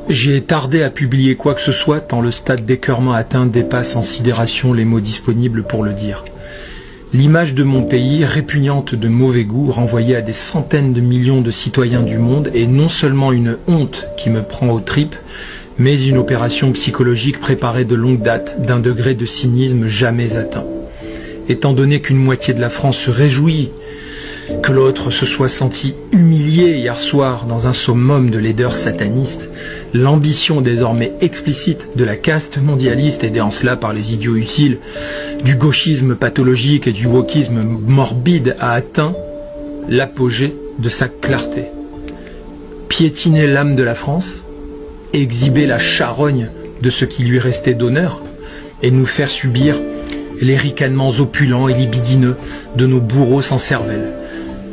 J'ai tardé à publier quoi que ce soit tant le stade d'écœurement atteint dépasse en sidération les mots disponibles pour le dire. L'image de mon pays, répugnante de mauvais goût, renvoyée à des centaines de millions de citoyens du monde, est non seulement une honte qui me prend aux tripes, mais une opération psychologique préparée de longue date d'un degré de cynisme jamais atteint. Étant donné qu'une moitié de la France se réjouit que l'autre se soit senti humilié hier soir dans un summum de laideur sataniste, l'ambition désormais explicite de la caste mondialiste, aidée en cela par les idiots utiles, du gauchisme pathologique et du wokisme morbide, a atteint l'apogée de sa clarté. Piétiner l'âme de la France, exhiber la charogne de ce qui lui restait d'honneur, et nous faire subir les ricanements opulents et libidineux de nos bourreaux sans cervelle.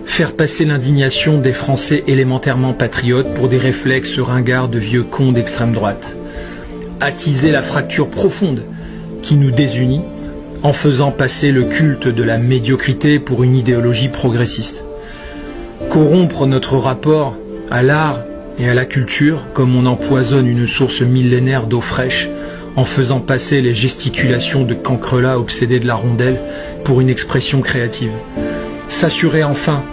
Faire passer l'indignation des Français élémentairement patriotes pour des réflexes ringards de vieux cons d'extrême droite. Attiser la fracture profonde qui nous désunit en faisant passer le culte de la médiocrité pour une idéologie progressiste. Corrompre notre rapport à l'art et à la culture comme on empoisonne une source millénaire d'eau fraîche en faisant passer les gesticulations de cancrelats obsédés de la rondelle pour une expression créative. S'assurer enfin,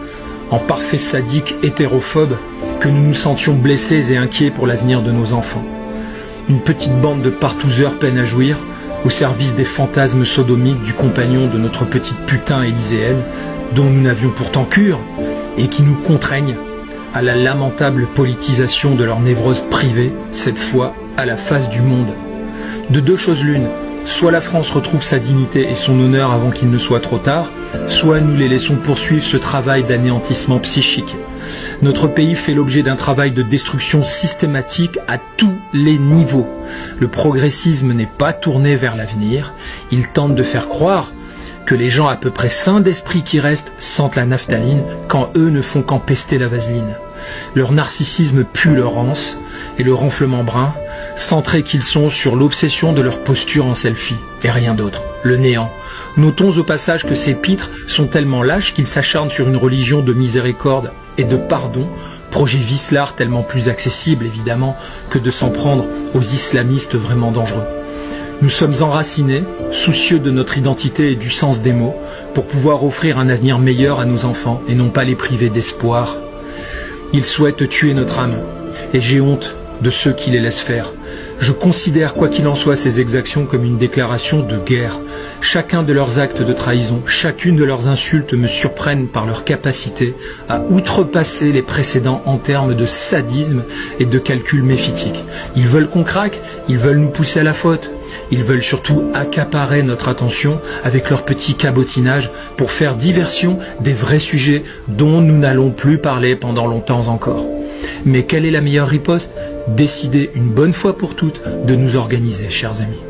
en parfait sadique hétérophobe, que nous nous sentions blessés et inquiets pour l'avenir de nos enfants. Une petite bande de partouzeurs peine à jouir, au service des fantasmes sodomiques du compagnon de notre petite putain élyséenne, dont nous n'avions pourtant cure, et qui nous contraignent à la lamentable politisation de leur névrose privée, cette fois à la face du monde. De deux choses l'une, soit la France retrouve sa dignité et son honneur avant qu'il ne soit trop tard, soit nous les laissons poursuivre ce travail d'anéantissement psychique. Notre pays fait l'objet d'un travail de destruction systématique à tous les niveaux. Le progressisme n'est pas tourné vers l'avenir, il tente de faire croire que les gens à peu près sains d'esprit qui restent sentent la naphtaline quand eux ne font qu'empester la vaseline. Leur narcissisme pue leur anse et le renflement brun, centrés qu'ils sont sur l'obsession de leur posture en selfie, et rien d'autre, le néant. Notons au passage que ces pitres sont tellement lâches qu'ils s'acharnent sur une religion de miséricorde et de pardon, projet vicelard tellement plus accessible évidemment que de s'en prendre aux islamistes vraiment dangereux. Nous sommes enracinés, soucieux de notre identité et du sens des mots, pour pouvoir offrir un avenir meilleur à nos enfants et non pas les priver d'espoir. Ils souhaitent tuer notre âme, et j'ai honte de ceux qui les laissent faire. Je considère, quoi qu'il en soit, ces exactions comme une déclaration de guerre. Chacun de leurs actes de trahison, chacune de leurs insultes me surprennent par leur capacité à outrepasser les précédents en termes de sadisme et de calcul méphitique. Ils veulent qu'on craque, ils veulent nous pousser à la faute. Ils veulent surtout accaparer notre attention avec leur petit cabotinage pour faire diversion des vrais sujets dont nous n'allons plus parler pendant longtemps encore. Mais quelle est la meilleure riposte ? Décider une bonne fois pour toutes de nous organiser, chers amis.